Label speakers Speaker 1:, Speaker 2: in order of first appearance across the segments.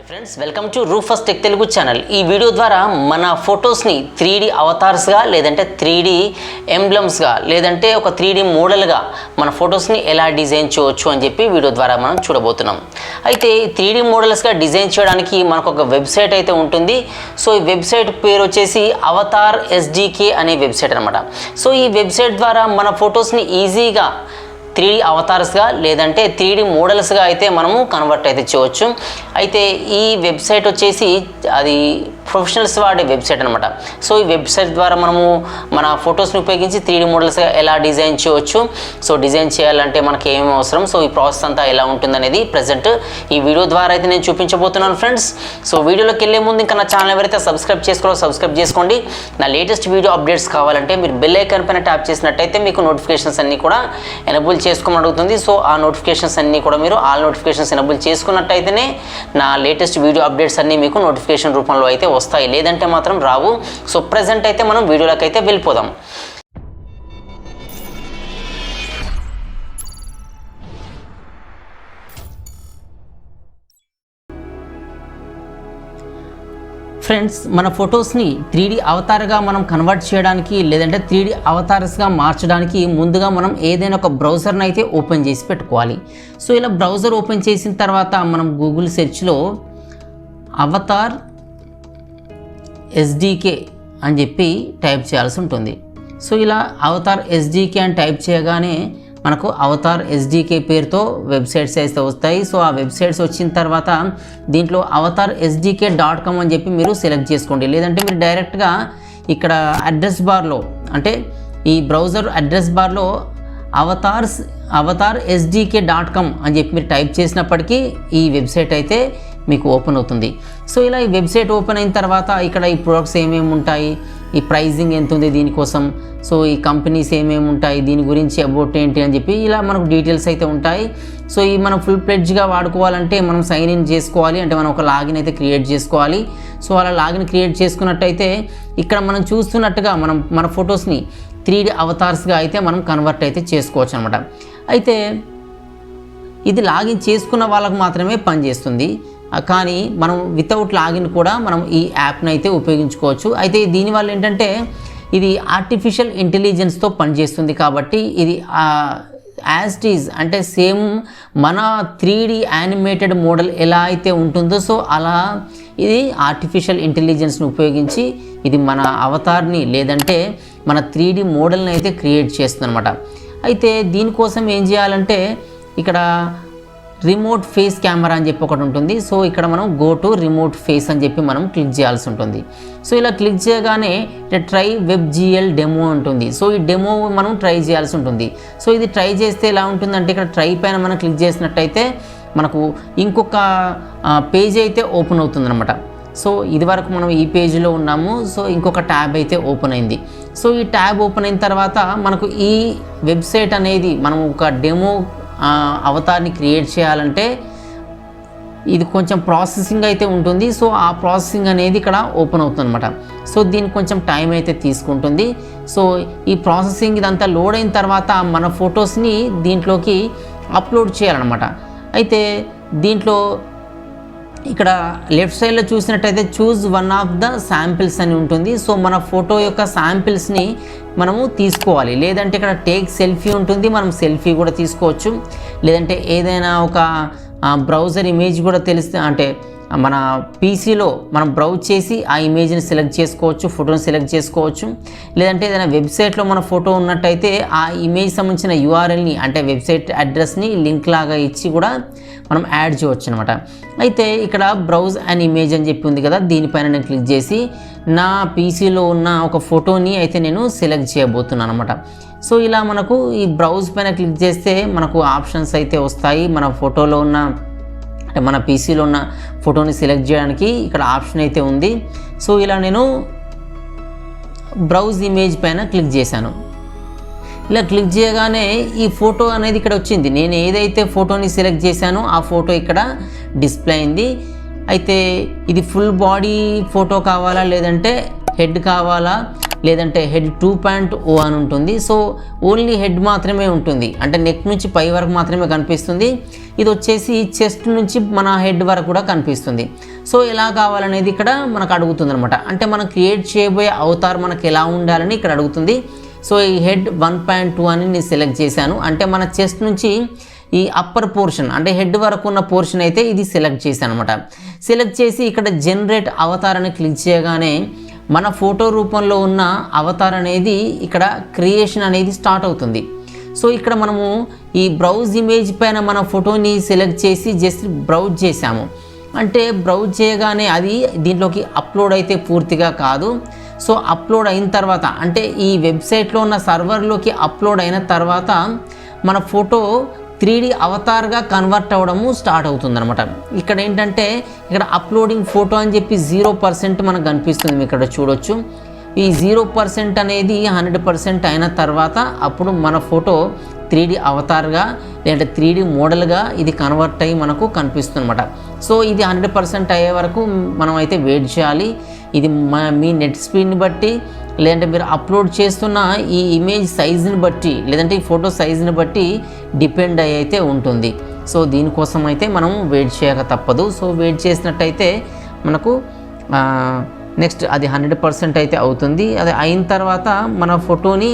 Speaker 1: Friends welcome to రూఫస్ tech Telugu channel. ఈ video ద్వారా మన ఫొటోస్ని 3D అవతార్స్గా లేదంటే 3D ఎంబ్లమ్స్గా లేదంటే ఒక 3D మోడల్గా మన ఫొటోస్ని ఎలా డిజైన్ చేయవచ్చు అని చెప్పి వీడియో ద్వారా మనం చూడబోతున్నాం. అయితే 3D మోడల్స్గా డిజైన్ చేయడానికి మనకు ఒక వెబ్సైట్ అయితే ఉంటుంది. సో ఈ వెబ్సైట్ పేరు వచ్చేసి అవతార్ SDK అనే వెబ్సైట్ అనమాట. సో ఈ వెబ్సైట్ ద్వారా మన ఫొటోస్ని ఈజీగా 3D అవతార్స్గా లేదంటే 3D మోడల్స్గా అయితే మనము కన్వర్ట్ అయితే చేయవచ్చు. అయితే ఈ వెబ్సైట్ వచ్చేసి అది ప్రొఫెషనల్స్ వాడే వెబ్సైట్ అనమాట. సో ఈ వెబ్సైట్ ద్వారా మనము మన ఫొటోస్ని ఉపయోగించి 3D మోడల్స్గా ఎలా డిజైన్ చేయవచ్చు, సో డిజైన్ చేయాలంటే మనకి ఏమేమి అవసరం, సో ఈ ప్రాసెస్ అంతా ఎలా ఉంటుందనేది ప్రజెంట్ ఈ వీడియో ద్వారా అయితే నేను చూపించబోతున్నాను ఫ్రెండ్స్. సో వీడియోలోకి వెళ్ళే ముందు ఇంకా నా ఛానల్ ఎవరైతే సబ్స్క్రైబ్ సబ్స్క్రైబ్ చేసుకోండి. నా లేటెస్ట్ వీడియో అప్డేట్స్ కావాలంటే మీరు బెల్ ఐకాన్ పైన ట్యాప్ చేసినట్టయితే మీకు నోటిఫికేషన్స్ అన్నీ కూడా ఎనేబుల్ చేసుకోమని అడుగుతుంది. సో ఆ నోటిఫికేషన్స్ అన్నీ కూడా మీరు ఆల్ నోటిఫికేషన్స్ ఎనేబుల్ చేసుకున్నట్టయితేనే నా లేటెస్ట్ వీడియో అప్డేట్స్ అన్నీ మీకు నోటిఫికేషన్ రూపంలో అయితే వస్తాయి, లేదంటే మాత్రం రావు. సో ప్రెజెంట్ అయితే మనం వీడియోలోకి అయితే వెళ్ళిపోదాం. ఫ్రెండ్స్, మన ఫొటోస్ని 3D అవతార్గా మనం కన్వర్ట్ చేయడానికి లేదంటే 3D అవతార్స్గా మార్చడానికి ముందుగా మనం ఏదైనా ఒక బ్రౌజర్ని అయితే ఓపెన్ చేసి పెట్టుకోవాలి. సో ఇలా బ్రౌజర్ ఓపెన్ చేసిన తర్వాత మనం గూగుల్ సెర్చ్లో అవతార్ SDK అని చెప్పి టైప్ చేయాల్సి ఉంటుంది. సో ఇలా అవతార్ SDK అని టైప్ చేయగానే మనకు అవతార్ SDK పేరుతో వెబ్సైట్స్ అయితే వస్తాయి. సో ఆ వెబ్సైట్స్ వచ్చిన తర్వాత దీంట్లో అవతార్ SDK.com అని చెప్పి మీరు సెలెక్ట్ చేసుకోండి. లేదంటే మీరు డైరెక్ట్గా ఇక్కడ అడ్రస్ బార్లో అంటే ఈ బ్రౌజర్ అడ్రస్ బార్లో అవతార్ SDK.com అని చెప్పి మీరు టైప్ చేసినప్పటికీ ఈ వెబ్సైట్ అయితే మీకు ఓపెన్ అవుతుంది. సో ఇలా ఈ వెబ్సైట్ ఓపెన్ అయిన తర్వాత ఇక్కడ ఈ ప్రొడక్ట్స్ ఏమేమి ఉంటాయి, ఈ ప్రైజింగ్ ఎంత ఉంది దీనికోసం, సో ఈ కంపెనీస్ ఏమేమి ఉంటాయి, దీని గురించి అబౌట్ ఏంటి అని చెప్పి ఇలా మనకు డీటెయిల్స్ అయితే ఉంటాయి. సో ఈ మనం ఫుల్ ప్లెడ్జ్గా వాడుకోవాలంటే మనం సైన్ ఇన్ చేసుకోవాలి, అంటే మనం ఒక లాగిన్ అయితే క్రియేట్ చేసుకోవాలి. సో అలా లాగిన్ క్రియేట్ చేసుకున్నట్టయితే ఇక్కడ మనం చూస్తున్నట్టుగా మన ఫొటోస్ని 3D అవతార్స్గా అయితే మనం కన్వర్ట్ అయితే చేసుకోవచ్చు అనమాట. అయితే ఇది లాగిన్ చేసుకున్న వాళ్ళకు మాత్రమే పనిచేస్తుంది, కానీ మనం వితౌట్ లాగిన్ కూడా మనం ఈ యాప్ని అయితే ఉపయోగించుకోవచ్చు. అయితే దీనివల్ల ఏంటంటే ఇది ఆర్టిఫిషియల్ ఇంటెలిజెన్స్తో పనిచేస్తుంది కాబట్టి ఇది యాజ్ ఇట్ ఈజ్ అంటే సేమ్ మన 3D యానిమేటెడ్ మోడల్ ఎలా అయితే ఉంటుందో సో అలా ఇది ఆర్టిఫిషియల్ ఇంటెలిజెన్స్ని ఉపయోగించి ఇది మన అవతార్ని లేదంటే మన 3D మోడల్ని అయితే క్రియేట్ చేస్తుంది అనమాట. అయితే దీనికోసం ఏం చేయాలంటే ఇక్కడ RemoteFace కెమెరా అని చెప్పి ఒకటి ఉంటుంది. సో ఇక్కడ మనం గో టు RemoteFace అని చెప్పి మనం క్లిక్ చేయాల్సి ఉంటుంది. సో ఇలా క్లిక్ చేయగానే ట్రై WebGL డెమో ఉంటుంది. సో ఈ డెమో మనం ట్రై చేయాల్సి ఉంటుంది. సో ఇది ట్రై చేస్తే ఎలా ఉంటుందంటే ఇక్కడ ట్రై పైన మనం క్లిక్ చేసినట్టయితే మనకు ఇంకొక పేజ్ అయితే ఓపెన్ అవుతుంది అనమాట. సో ఇది వరకు మనం ఈ పేజీలో ఉన్నాము. సో ఇంకొక ట్యాబ్ అయితే ఓపెన్ అయింది. సో ఈ ట్యాబ్ ఓపెన్ అయిన తర్వాత మనకు ఈ వెబ్సైట్ అనేది మనం ఒక డెమో అవతార్ని క్రియేట్ చేయాలంటే ఇది కొంచెం ప్రాసెసింగ్ అయితే ఉంటుంది. సో ఆ ప్రాసెసింగ్ అనేది ఇక్కడ ఓపెన్ అవుతుంది అనమాట. సో దీనికి కొంచెం టైం అయితే తీసుకుంటుంది. సో ఈ ప్రాసెసింగ్ ఇదంతా లోడ్ అయిన తర్వాత మన ఫొటోస్ని దీంట్లోకి అప్లోడ్ చేయాలన్నమాట. అయితే దీంట్లో ఇక్కడ లెఫ్ట్ సైడ్లో చూసినట్టయితే choose one of the samples అని ఉంటుంది. సో మన ఫోటో యొక్క శాంపిల్స్ని మనము తీసుకోవాలి. లేదంటే ఇక్కడ టేక్ సెల్ఫీ ఉంటుంది, మనం సెల్ఫీ కూడా తీసుకోవచ్చు. లేదంటే ఏదైనా ఒక బ్రౌజర్ ఇమేజ్ కూడా తెలిస్తే అంటే మన పీసీలో మనం బ్రౌజ్ చేసి ఆ ఇమేజ్ని సెలెక్ట్ చేసుకోవచ్చు, ఫోటోని సెలెక్ట్ చేసుకోవచ్చు. లేదంటే ఏదైనా వెబ్సైట్లో మన ఫోటో ఉన్నట్టయితే ఆ ఇమేజ్ సంబంధించిన URLని అంటే వెబ్సైట్ అడ్రస్ని లింక్ లాగా ఇచ్చి కూడా మనం యాడ్ చేయవచ్చు అనమాట. అయితే ఇక్కడ బ్రౌజ్ అండ్ ఇమేజ్ అని చెప్పి ఉంది కదా, దీనిపైన నేను క్లిక్ చేసి నా పీసీలో ఉన్న ఒక ఫోటోని అయితే నేను సెలెక్ట్ చేయబోతున్నాను అనమాట. సో ఇలా మనకు ఈ బ్రౌజ్ పైన క్లిక్ చేస్తే మనకు ఆప్షన్స్ అయితే వస్తాయి. మన ఫోటోలో ఉన్న అంటే మన పీసీలో ఉన్న ఫోటోని సెలెక్ట్ చేయడానికి ఇక్కడ ఆప్షన్ అయితే ఉంది. సో ఇలా నేను బ్రౌజ్ ఇమేజ్ పైన క్లిక్ చేశాను. ఇలా క్లిక్ చేయగానే ఈ ఫోటో అనేది ఇక్కడ వచ్చింది. నేను ఏదైతే ఫోటోని సెలెక్ట్ చేశానో ఆ ఫోటో ఇక్కడ డిస్ప్లే అయింది. అయితే ఇది ఫుల్ బాడీ ఫోటో కావాలా లేదంటే హెడ్ కావాలా లేదంటే హెడ్ 2.0 అని ఉంటుంది. సో ఓన్లీ హెడ్ మాత్రమే ఉంటుంది, అంటే నెక్ నుంచి పై వరకు మాత్రమే కనిపిస్తుంది. ఇది వచ్చేసి చెస్ట్ నుంచి మన హెడ్ వరకు కూడా కనిపిస్తుంది. సో ఎలా కావాలనేది ఇక్కడ మనకు అడుగుతుంది అనమాట. అంటే మనం క్రియేట్ చేయబోయే అవతార్ మనకు ఎలా ఉండాలని ఇక్కడ అడుగుతుంది. సో ఈ హెడ్ 1.2 అని నేను సెలెక్ట్ చేశాను. అంటే మన చెస్ట్ నుంచి ఈ అప్పర్ పోర్షన్ అంటే హెడ్ వరకు ఉన్న పోర్షన్ అయితే ఇది సెలెక్ట్ చేశాను అనమాట. సెలెక్ట్ చేసి ఇక్కడ జనరేట్ అవతార్ అని క్లిక్ చేయగానే మన ఫోటో రూపంలో ఉన్న అవతార్ అనేది ఇక్కడ క్రియేషన్ అనేది స్టార్ట్ అవుతుంది. సో ఇక్కడ మనము ఈ బ్రౌజ్ ఇమేజ్ పైన మన ఫోటోని సెలెక్ట్ చేసి జస్ట్ బ్రౌజ్ చేసాము. అంటే బ్రౌజ్ చేయగానే అది దీంట్లోకి అప్లోడ్ అయితే పూర్తిగా కాదు. సో అప్లోడ్ అయిన తర్వాత అంటే ఈ వెబ్సైట్లో ఉన్న సర్వర్లోకి అప్లోడ్ అయిన తర్వాత మన ఫోటో 3D అవతార్గా కన్వర్ట్ అవ్వడము స్టార్ట్ అవుతుందన్నమాట. ఇక్కడ ఏంటంటే ఇక్కడ అప్లోడింగ్ ఫోటో అని చెప్పి 0% మనకు కనిపిస్తుంది, ఇక్కడ చూడొచ్చు. ఈ 0% అనేది 100% అయిన తర్వాత అప్పుడు మన ఫోటో 3D అవతార్గా లేదంటే 3D మోడల్గా ఇది కన్వర్ట్ అయ్యి మనకు కనిపిస్తుంది అనమాట. సో ఇది 100% అయ్యే వరకు మనం అయితే వెయిట్ చేయాలి. ఇది మీ నెట్ స్పీడ్ని బట్టి లేదంటే మీరు అప్లోడ్ చేస్తున్న ఈ ఇమేజ్ సైజుని బట్టి లేదంటే ఈ ఫోటో సైజుని బట్టి డిపెండ్ అయ్యి అయితే ఉంటుంది. సో దీనికోసం అయితే మనం వెయిట్ చేయక తప్పదు. సో వెయిట్ చేసినట్టయితే మనకు నెక్స్ట్ అది 100% అయితే అవుతుంది. అది అయిన తర్వాత మన ఫోటోని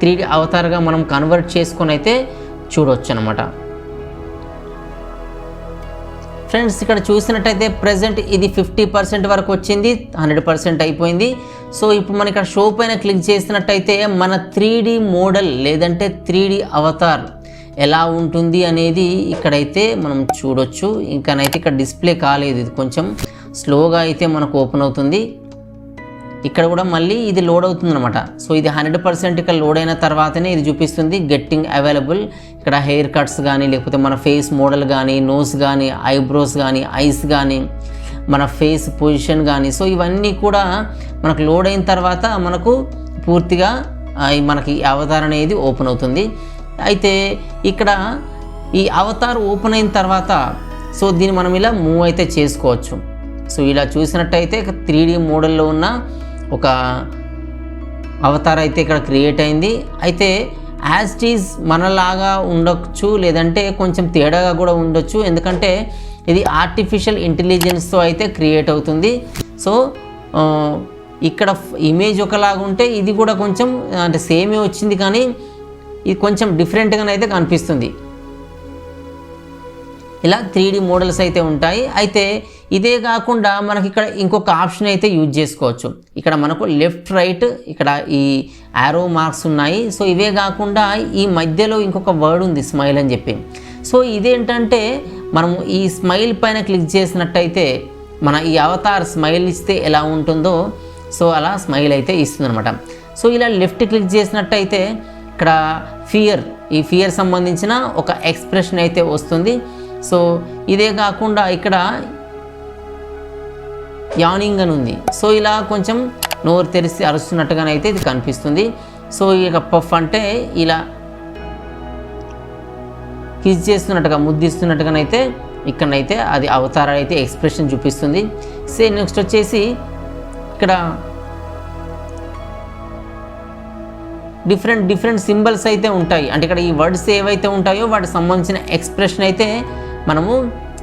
Speaker 1: 3D అవతార్గా మనం కన్వర్ట్ చేసుకొని అయితే చూడవచ్చు అనమాట. ఫ్రెండ్స్ ఇక్కడ చూసినట్టయితే ప్రజెంట్ ఇది 50% వరకు వచ్చింది, 100% అయిపోయింది. సో ఇప్పుడు మనం ఇక్కడ షో పైన క్లిక్ చేసినట్టయితే మన 3D మోడల్ లేదంటే 3D అవతార్ ఎలా ఉంటుంది అనేది ఇక్కడైతే మనం చూడొచ్చు. ఇంకానైతే ఇక్కడ డిస్ప్లే కాలేదు, ఇది కొంచెం స్లోగా అయితే మనకు ఓపెన్ అవుతుంది. ఇక్కడ కూడా మళ్ళీ ఇది లోడ్ అవుతుంది అనమాట. సో ఇది 100% ఇక్కడ లోడ్ అయిన తర్వాతనే ఇది చూపిస్తుంది గెట్టింగ్ అవైలబుల్. ఇక్కడ హెయిర్ కట్స్ కానీ లేకపోతే మన ఫేస్ మోడల్ కానీ నోస్ కానీ ఐబ్రోస్ కానీ ఐస్ కానీ మన ఫేస్ పొజిషన్ కానీ సో ఇవన్నీ కూడా మనకు లోడ్ అయిన తర్వాత మనకు పూర్తిగా మనకి అవతార్ అనేది ఓపెన్ అవుతుంది. అయితే ఇక్కడ ఈ అవతార్ ఓపెన్ అయిన తర్వాత సో దీన్ని మనం ఇలా మూవ్ అయితే చేసుకోవచ్చు. సో ఇలా చూసినట్టయితే 3D మోడల్లో ఉన్న ఒక అవతార్ అయితే ఇక్కడ క్రియేట్ అయింది. అయితే యాజ్ ఇట్ ఈజ్ మనలాగా ఉండొచ్చు లేదంటే కొంచెం తేడాగా కూడా ఉండొచ్చు, ఎందుకంటే ఇది ఆర్టిఫిషియల్ ఇంటెలిజెన్స్తో అయితే క్రియేట్ అవుతుంది. సో ఇక్కడ ఇమేజ్ ఒకలాగా ఉంటే ఇది కూడా కొంచెం అంటే సేమే వచ్చింది కానీ ఇది కొంచెం డిఫరెంట్గానైతే కనిపిస్తుంది. ఇలా 3D మోడల్స్ అయితే ఉంటాయి. అయితే ఇదే కాకుండా మనకి ఇక్కడ ఇంకొక ఆప్షన్ అయితే యూజ్ చేసుకోవచ్చు. ఇక్కడ మనకు లెఫ్ట్ రైట్ ఇక్కడ ఈ యారో మార్క్స్ ఉన్నాయి. సో ఇవే కాకుండా ఈ మధ్యలో ఇంకొక వర్డ్ ఉంది స్మైల్ అని చెప్పి. సో ఇదేంటంటే మనము ఈ స్మైల్ పైన క్లిక్ చేసినట్టయితే మన ఈ అవతార్ స్మైల్ ఇస్తే ఎలా ఉంటుందో సో అలా స్మైల్ అయితే ఇస్తుంది అనమాట. సో ఇలా లెఫ్ట్ క్లిక్ చేసినట్టయితే ఇక్కడ ఈ ఫియర్ సంబంధించిన ఒక ఎక్స్ప్రెషన్ అయితే వస్తుంది. సో ఇదే కాకుండా ఇక్కడ యానింగ్ అని ఉంది. సో ఇలా కొంచెం నోరు తెరిచి అరుస్తున్నట్టుగానైతే ఇది కనిపిస్తుంది. సో ఇక పఫ్ అంటే ఇలా కిస్ చేస్తున్నట్టుగా ముద్దిస్తున్నట్టుగానైతే ఇక్కడనైతే అది అవతార అయితే ఎక్స్ప్రెషన్ చూపిస్తుంది. నెక్స్ట్ వచ్చేసి ఇక్కడ డిఫరెంట్ సింబల్స్ అయితే ఉంటాయి. అంటే ఇక్కడ ఈ వర్డ్స్ ఏవైతే ఉంటాయో వాటికి సంబంధించిన ఎక్స్ప్రెషన్ అయితే మనము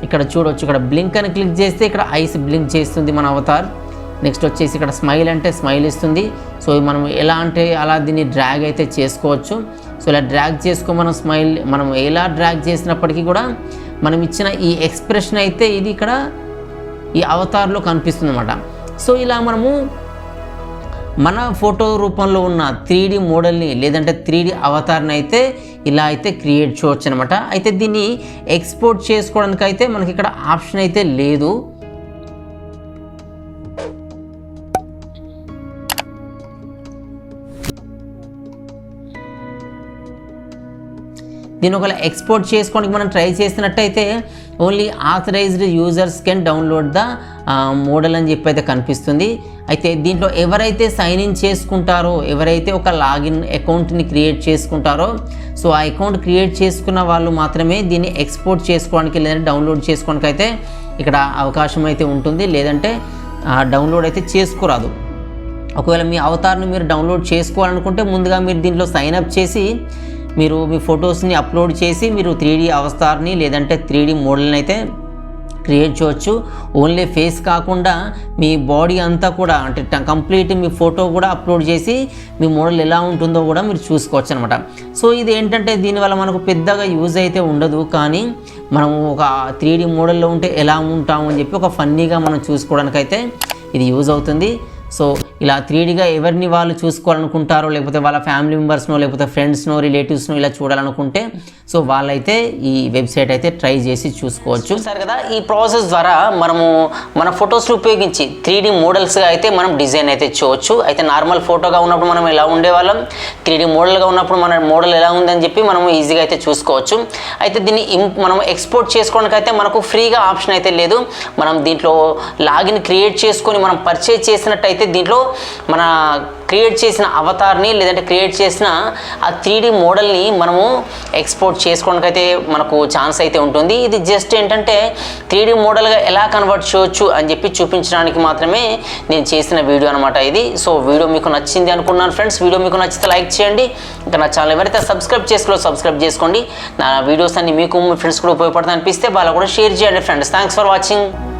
Speaker 1: ఇక్కడ చూడవచ్చు. ఇక్కడ బ్లింక్ అని క్లిక్ చేస్తే ఇక్కడ ఐస్ బ్లింక్ చేస్తుంది మన అవతార్. నెక్స్ట్ వచ్చేసి ఇక్కడ స్మైల్ అంటే స్మైల్ ఇస్తుంది. సో మనం ఎలా అంటే అలా దీన్ని డ్రాగ్ అయితే చేసుకోవచ్చు. సో ఇలా డ్రాగ్ మనం ఎలా డ్రాగ్ చేసినప్పటికీ కూడా మనం ఇచ్చిన ఈ ఎక్స్ప్రెషన్ అయితే ఇది ఇక్కడ ఈ అవతార్లో కనిపిస్తుంది అన్నమాట. సో ఇలా మనము మన ఫోటో రూపంలో ఉన్న 3D మోడల్ని లేదంటే 3D అవతార్ని అయితే ఇలా అయితే క్రియేట్ చేయవచ్చు అనమాట. అయితే దీన్ని ఎక్స్పోర్ట్ చేసుకోవడానికి అయితే మనకి ఇక్కడ ఆప్షన్ అయితే లేదు. దీని ఒకవేళ ఎక్స్పోర్ట్ చేసుకోవడానికి మనం ట్రై చేసినట్టయితే only authorised users can download the model అని చెప్పి అయితే కనిపిస్తుంది. అయితే దీంట్లో ఎవరైతే సైన్ ఇన్ చేసుకుంటారో ఎవరైతే ఒక లాగిన్ అకౌంట్ని క్రియేట్ చేసుకుంటారో సో ఆ అకౌంట్ క్రియేట్ చేసుకున్న వాళ్ళు మాత్రమే దీన్ని ఎక్స్పోర్ట్ చేసుకోవడానికి లేదంటే డౌన్లోడ్ చేసుకోవడానికి అయితే ఇక్కడ అవకాశం అయితే ఉంటుంది. లేదంటే డౌన్లోడ్ అయితే చేసుకోరాదు. ఒకవేళ మీ అవతార్ని మీరు డౌన్లోడ్ చేసుకోవాలనుకుంటే ముందుగా మీరు దీంట్లో సైన్ అప్ చేసి మీరు మీ ఫొటోస్ని అప్లోడ్ చేసి మీరు 3D అవతార్ని లేదంటే 3D మోడల్ని అయితే క్రియేట్ చేయవచ్చు. ఓన్లీ ఫేస్ కాకుండా మీ బాడీ అంతా కూడా అంటే కంప్లీట్ మీ ఫోటో కూడా అప్లోడ్ చేసి మీ మోడల్ ఎలా ఉంటుందో కూడా మీరు చూసుకోవచ్చు అనమాట. సో ఇది ఏంటంటే దీనివల్ల మనకు పెద్దగా యూజ్ అయితే ఉండదు, కానీ మనం ఒక 3D మోడల్లో ఉంటే ఎలా ఉంటాము అని చెప్పి ఒక ఫన్నీగా మనం చూసుకోవడానికైతే ఇది యూజ్ అవుతుంది. సో ఇలా 3Dగా ఎవరిని వాళ్ళు చూసుకోవాలనుకుంటారో లేకపోతే వాళ్ళ ఫ్యామిలీ మెంబర్స్నో లేకపోతే ఫ్రెండ్స్నో రిలేటివ్స్నో ఇలా చూడాలనుకుంటే సో వాళ్ళైతే ఈ వెబ్సైట్ అయితే ట్రై చేసి చూసుకోవచ్చు. చూసారు కదా, ఈ ప్రాసెస్ ద్వారా మనము మన ఫొటోస్ని ఉపయోగించి 3D మోడల్స్గా అయితే మనం డిజైన్ అయితే చేయవచ్చు. అయితే నార్మల్ ఫోటోగా ఉన్నప్పుడు మనం ఎలా ఉండేవాళ్ళం, 3D మోడల్గా ఉన్నప్పుడు మన మోడల్ ఎలా ఉందని చెప్పి మనం ఈజీగా అయితే చూసుకోవచ్చు. అయితే దీన్ని మనం ఎక్స్పోర్ట్ చేసుకోవడానికి అయితే మనకు ఫ్రీగా ఆప్షన్ అయితే లేదు. మనం దీంట్లో లాగిన్ క్రియేట్ చేసుకొని మనం పర్చేజ్ చేసినట్టయితే దీంట్లో మన క్రియేట్ చేసిన అవతార్ని లేదంటే క్రియేట్ చేసిన ఆ 3D మోడల్ని మనము ఎక్స్పోర్ట్ చేసుకోవడానికి అయితే మనకు ఛాన్స్ అయితే ఉంటుంది. ఇది జస్ట్ ఏంటంటే 3D మోడల్గా ఎలా కన్వర్ట్ చేయొచ్చు అని చెప్పి చూపించడానికి మాత్రమే నేను చేసిన వీడియో అనమాట ఇది. సో వీడియో మీకు నచ్చింది అనుకున్నాను ఫ్రెండ్స్. వీడియో మీకు నచ్చితే లైక్ చేయండి. ఇంకా నా ఛానల్ ఎవరైతే సబ్స్క్రైబ్ సబ్స్క్రైబ్ చేసుకోండి. నా వీడియోస్ అన్ని మీకు మీ ఫ్రెండ్స్ కూడా ఉపయోగపడుతుంది అనిపిస్తే వాళ్ళు కూడా షేర్ చేయండి ఫ్రెండ్స్. Thanks for watching.